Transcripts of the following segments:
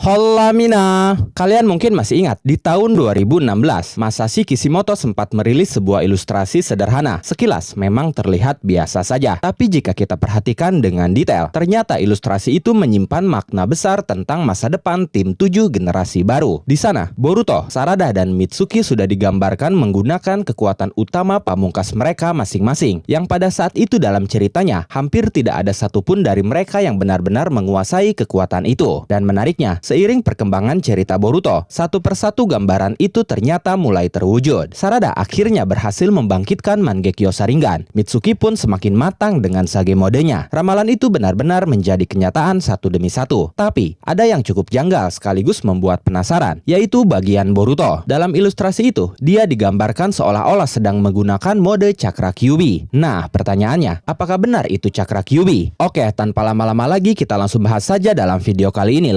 Hola Mina, kalian mungkin masih ingat di tahun 2016 Masashi Kishimoto sempat merilis sebuah ilustrasi sederhana. Sekilas memang terlihat biasa saja, tapi jika kita perhatikan dengan detail, ternyata ilustrasi itu menyimpan makna besar tentang masa depan tim 7 generasi baru. Di sana, Boruto, Sarada, dan Mitsuki sudah digambarkan menggunakan kekuatan utama pamungkas mereka masing-masing, yang pada saat itu dalam ceritanya hampir tidak ada satupun dari mereka yang benar-benar menguasai kekuatan itu. Dan menariknya, seiring perkembangan cerita Boruto, satu persatu gambaran itu ternyata mulai terwujud. Sarada akhirnya berhasil membangkitkan Mangekyo Sharingan. Mitsuki pun semakin matang dengan Sage modenya. Ramalan itu benar-benar menjadi kenyataan satu demi satu. Tapi, ada yang cukup janggal sekaligus membuat penasaran, yaitu bagian Boruto. Dalam ilustrasi itu, dia digambarkan seolah-olah sedang menggunakan mode Chakra Kyuubi. Nah, pertanyaannya, apakah benar itu Chakra Kyuubi? Oke, tanpa lama-lama lagi kita langsung bahas saja dalam video kali ini.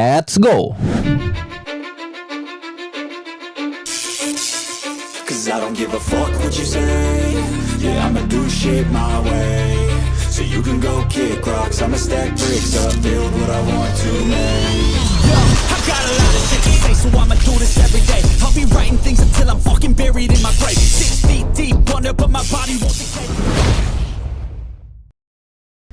Let's go! Cause I don't give a fuck what you say. Yeah, I'ma do shit my way. So you can go kick rocks, I'ma stack bricks up, build what I want to make. Yo, I got a lot of shit to say, so I'ma do this every day. I'll be writing things until I'm fucking buried in my grave. 6 feet deep under, but my body won't decay.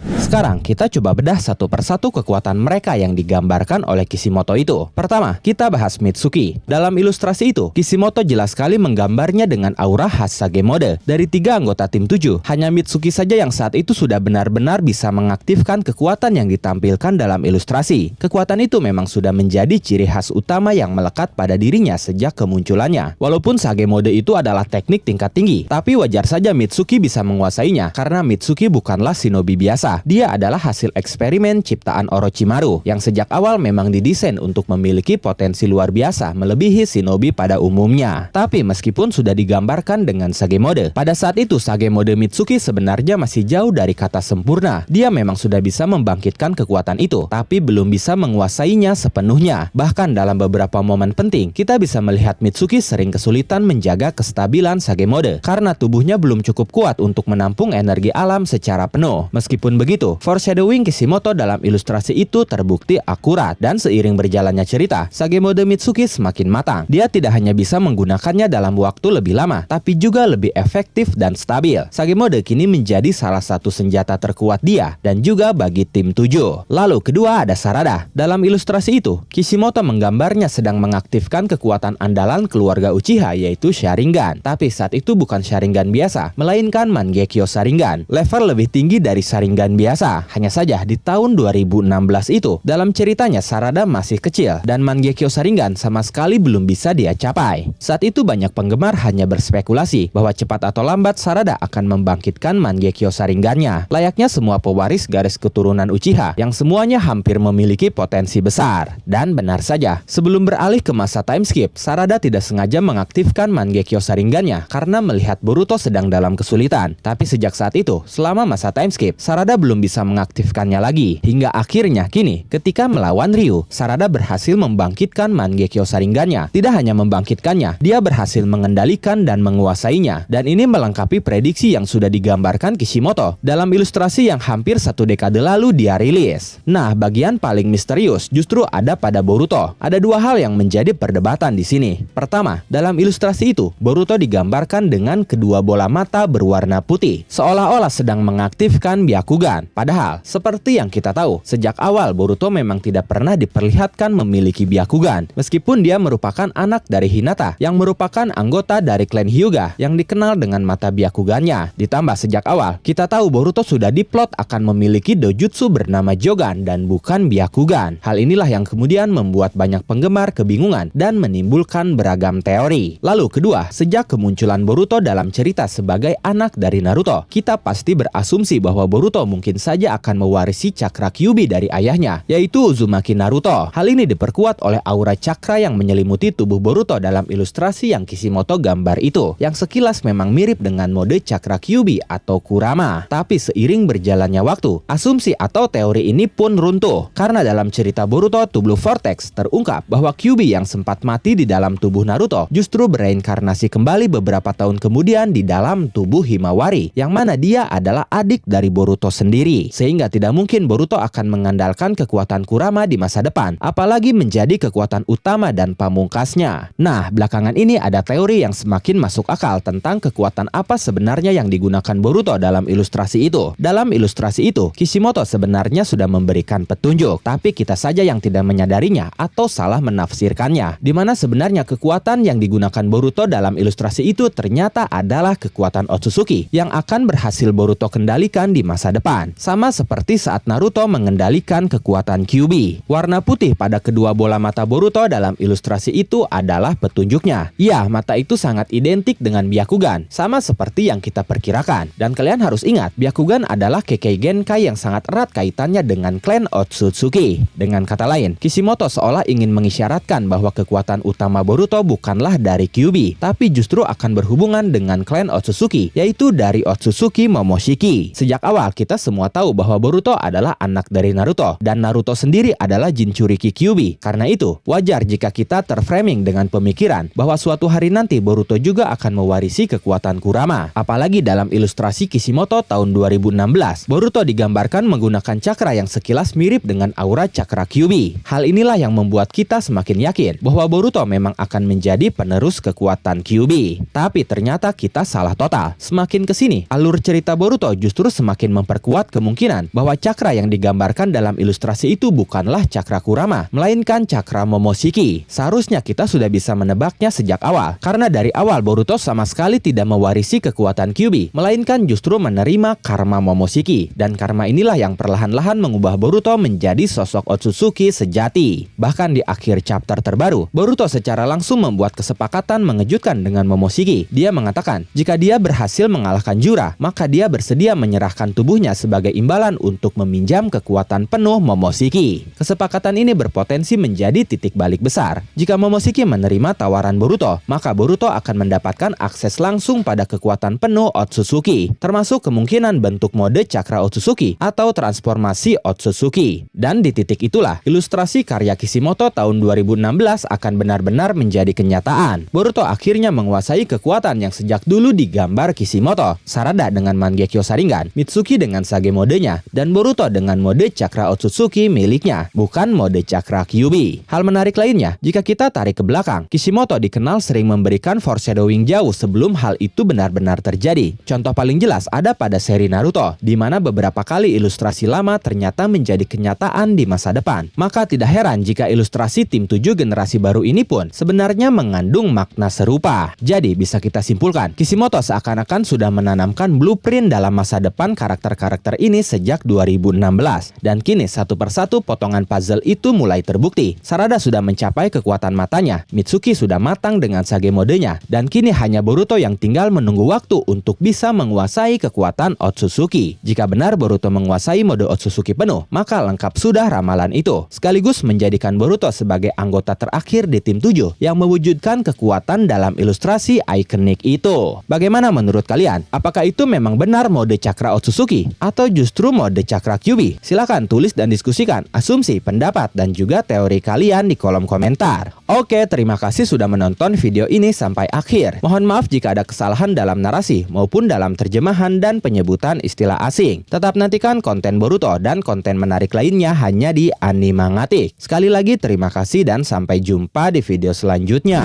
Sekarang kita coba bedah satu persatu kekuatan mereka yang digambarkan oleh Kishimoto itu. Pertama, kita bahas Mitsuki. Dalam ilustrasi itu, Kishimoto jelas sekali menggambarnya dengan aura khas Sage mode. Dari 3 anggota tim 7, hanya Mitsuki saja yang saat itu sudah benar-benar bisa mengaktifkan kekuatan yang ditampilkan dalam ilustrasi. Kekuatan itu memang sudah menjadi ciri khas utama yang melekat pada dirinya sejak kemunculannya. Walaupun Sage mode itu adalah teknik tingkat tinggi, tapi wajar saja Mitsuki bisa menguasainya karena Mitsuki bukanlah shinobi biasa. Dia adalah hasil eksperimen ciptaan Orochimaru yang sejak awal memang didesain untuk memiliki potensi luar biasa melebihi shinobi pada umumnya. Tapi meskipun sudah digambarkan dengan Sage mode, pada saat itu Sage mode Mitsuki sebenarnya masih jauh dari kata sempurna. Dia memang sudah bisa membangkitkan kekuatan itu, tapi belum bisa menguasainya sepenuhnya. Bahkan dalam beberapa momen penting, kita bisa melihat Mitsuki sering kesulitan menjaga kestabilan Sage mode karena tubuhnya belum cukup kuat untuk menampung energi alam secara penuh. Meskipun begitu, foreshadowing Kishimoto dalam ilustrasi itu terbukti akurat, dan seiring berjalannya cerita, Sage mode Mitsuki semakin matang. Dia tidak hanya bisa menggunakannya dalam waktu lebih lama, tapi juga lebih efektif dan stabil. Sage mode kini menjadi salah satu senjata terkuat dia, dan juga bagi tim 7. Lalu kedua ada Sarada. Dalam ilustrasi itu, Kishimoto menggambarnya sedang mengaktifkan kekuatan andalan keluarga Uchiha, yaitu Sharingan. Tapi saat itu bukan Sharingan biasa, melainkan Mangekyo Sharingan. Level lebih tinggi dari Sharingan biasa. Hanya saja di tahun 2016 itu, dalam ceritanya Sarada masih kecil dan Mangekyo Sharingan sama sekali belum bisa dia capai. Saat itu banyak penggemar hanya berspekulasi bahwa cepat atau lambat Sarada akan membangkitkan Mangekyo Sharingannya, layaknya semua pewaris garis keturunan Uchiha yang semuanya hampir memiliki potensi besar. Dan benar saja, sebelum beralih ke masa time skip, Sarada tidak sengaja mengaktifkan Mangekyo Sharingannya karena melihat Boruto sedang dalam kesulitan. Tapi sejak saat itu, selama masa time skip, Sarada belum bisa mengaktifkannya lagi. Hingga akhirnya kini, ketika melawan Ryu, Sarada berhasil membangkitkan Mangekyo Sharingannya. Tidak hanya membangkitkannya, dia berhasil mengendalikan dan menguasainya. Dan ini melengkapi prediksi yang sudah digambarkan Kishimoto dalam ilustrasi yang hampir 1 dekade lalu dia rilis. Nah, bagian paling misterius justru ada pada Boruto. Ada 2 hal yang menjadi perdebatan di sini. Pertama, dalam ilustrasi itu, Boruto digambarkan dengan kedua bola mata berwarna putih, seolah-olah sedang mengaktifkan Byakugan. Padahal, seperti yang kita tahu, sejak awal Boruto memang tidak pernah diperlihatkan memiliki Byakugan. Meskipun dia merupakan anak dari Hinata, yang merupakan anggota dari klan Hyuga, yang dikenal dengan mata Byakugannya. Ditambah sejak awal, kita tahu Boruto sudah diplot akan memiliki dojutsu bernama Jogan dan bukan Byakugan. Hal inilah yang kemudian membuat banyak penggemar kebingungan dan menimbulkan beragam teori. Lalu kedua, sejak kemunculan Boruto dalam cerita sebagai anak dari Naruto, kita pasti berasumsi bahwa Boruto mungkin saja akan mewarisi Chakra Kyuubi dari ayahnya, yaitu Uzumaki Naruto. Hal ini diperkuat oleh aura cakra yang menyelimuti tubuh Boruto dalam ilustrasi yang Kishimoto gambar itu, yang sekilas memang mirip dengan mode Chakra Kyuubi atau Kurama. Tapi seiring berjalannya waktu, asumsi atau teori ini pun runtuh, karena dalam cerita Boruto To Blue Vortex terungkap bahwa Kyuubi yang sempat mati di dalam tubuh Naruto justru bereinkarnasi kembali beberapa tahun kemudian di dalam tubuh Himawari, yang mana dia adalah adik dari Boruto sendiri. teori, sehingga tidak mungkin Boruto akan mengandalkan kekuatan Kurama di masa depan, apalagi menjadi kekuatan utama dan pamungkasnya. Nah, belakangan ini ada teori yang semakin masuk akal tentang kekuatan apa sebenarnya yang digunakan Boruto dalam ilustrasi itu. Dalam ilustrasi itu, Kishimoto sebenarnya sudah memberikan petunjuk, tapi kita saja yang tidak menyadarinya atau salah menafsirkannya. Di mana sebenarnya kekuatan yang digunakan Boruto dalam ilustrasi itu ternyata adalah kekuatan Otsutsuki yang akan berhasil Boruto kendalikan di masa depan. Sama seperti saat Naruto mengendalikan kekuatan Kyuubi. Warna putih pada kedua bola mata Boruto dalam ilustrasi itu adalah petunjuknya. Ya, mata itu sangat identik dengan Byakugan, sama seperti yang kita perkirakan. Dan kalian harus ingat, Byakugan adalah Kekkei Genkai yang sangat erat kaitannya dengan klan Otsutsuki. Dengan kata lain, Kishimoto seolah ingin mengisyaratkan bahwa kekuatan utama Boruto bukanlah dari Kyuubi, tapi justru akan berhubungan dengan klan Otsutsuki, yaitu dari Otsutsuki Momoshiki. Sejak awal kita semua tahu bahwa Boruto adalah anak dari Naruto, dan Naruto sendiri adalah Jinchuriki Kyuubi. Karena itu, wajar jika kita terframing dengan pemikiran bahwa suatu hari nanti Boruto juga akan mewarisi kekuatan Kurama. Apalagi dalam ilustrasi Kishimoto tahun 2016, Boruto digambarkan menggunakan cakra yang sekilas mirip dengan aura cakra Kyuubi. Hal inilah yang membuat kita semakin yakin bahwa Boruto memang akan menjadi penerus kekuatan Kyuubi. Tapi ternyata kita salah total. Semakin kesini, alur cerita Boruto justru semakin memperkuat kemungkinan bahwa cakra yang digambarkan dalam ilustrasi itu bukanlah cakra Kurama, melainkan cakra Momoshiki. Seharusnya kita sudah bisa menebaknya sejak awal, karena dari awal Boruto sama sekali tidak mewarisi kekuatan Kyuubi, melainkan justru menerima karma Momoshiki. Dan karma inilah yang perlahan-lahan mengubah Boruto menjadi sosok Otsutsuki sejati. Bahkan di akhir chapter terbaru, Boruto secara langsung membuat kesepakatan mengejutkan dengan Momoshiki. Dia mengatakan, jika dia berhasil mengalahkan Jura, maka dia bersedia menyerahkan tubuhnya sebagai imbalan untuk meminjam kekuatan penuh Momoshiki. Kesepakatan ini berpotensi menjadi titik balik besar. Jika Momoshiki menerima tawaran Boruto, maka Boruto akan mendapatkan akses langsung pada kekuatan penuh Otsutsuki, termasuk kemungkinan bentuk mode cakra Otsutsuki atau transformasi Otsutsuki. Dan di titik itulah, ilustrasi karya Kishimoto tahun 2016 akan benar-benar menjadi kenyataan. Boruto akhirnya menguasai kekuatan yang sejak dulu digambar Kishimoto. Sarada dengan Mangekyo Sharingan, Mitsuki dengan Sage modenya, dan Boruto dengan mode cakra Otsutsuki miliknya, bukan mode cakra Kyuubi. Hal menarik lainnya, jika kita tarik ke belakang, Kishimoto dikenal sering memberikan foreshadowing jauh sebelum hal itu benar-benar terjadi. Contoh paling jelas ada pada seri Naruto, di mana beberapa kali ilustrasi lama ternyata menjadi kenyataan di masa depan. Maka tidak heran jika ilustrasi tim 7 generasi baru ini pun sebenarnya mengandung makna serupa. Jadi bisa kita simpulkan, Kishimoto seakan-akan sudah menanamkan blueprint dalam masa depan karakter-karakter ini sejak 2016. Dan kini satu persatu potongan puzzle itu mulai terbukti. Sarada sudah mencapai kekuatan matanya, Mitsuki sudah matang dengan Sage modenya, dan kini hanya Boruto yang tinggal menunggu waktu untuk bisa menguasai kekuatan Otsutsuki. Jika benar Boruto menguasai mode Otsutsuki penuh, maka lengkap sudah ramalan itu, sekaligus menjadikan Boruto sebagai anggota terakhir di tim 7 yang mewujudkan kekuatan dalam ilustrasi ikonik itu. Bagaimana menurut kalian? Apakah itu memang benar mode cakra Otsutsuki atau justru mode cakra Kyuubi? Silahkan tulis dan diskusikan asumsi, pendapat, dan juga teori kalian di kolom komentar. Oke, terima kasih sudah menonton video ini sampai akhir. Mohon maaf jika ada kesalahan dalam narasi maupun dalam terjemahan dan penyebutan istilah asing. Tetap nantikan konten Boruto dan konten menarik lainnya hanya di Animangatik. Sekali lagi terima kasih dan sampai jumpa di video selanjutnya.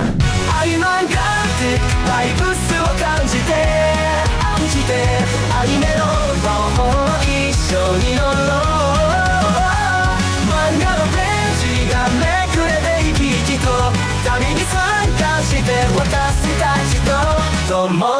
Don't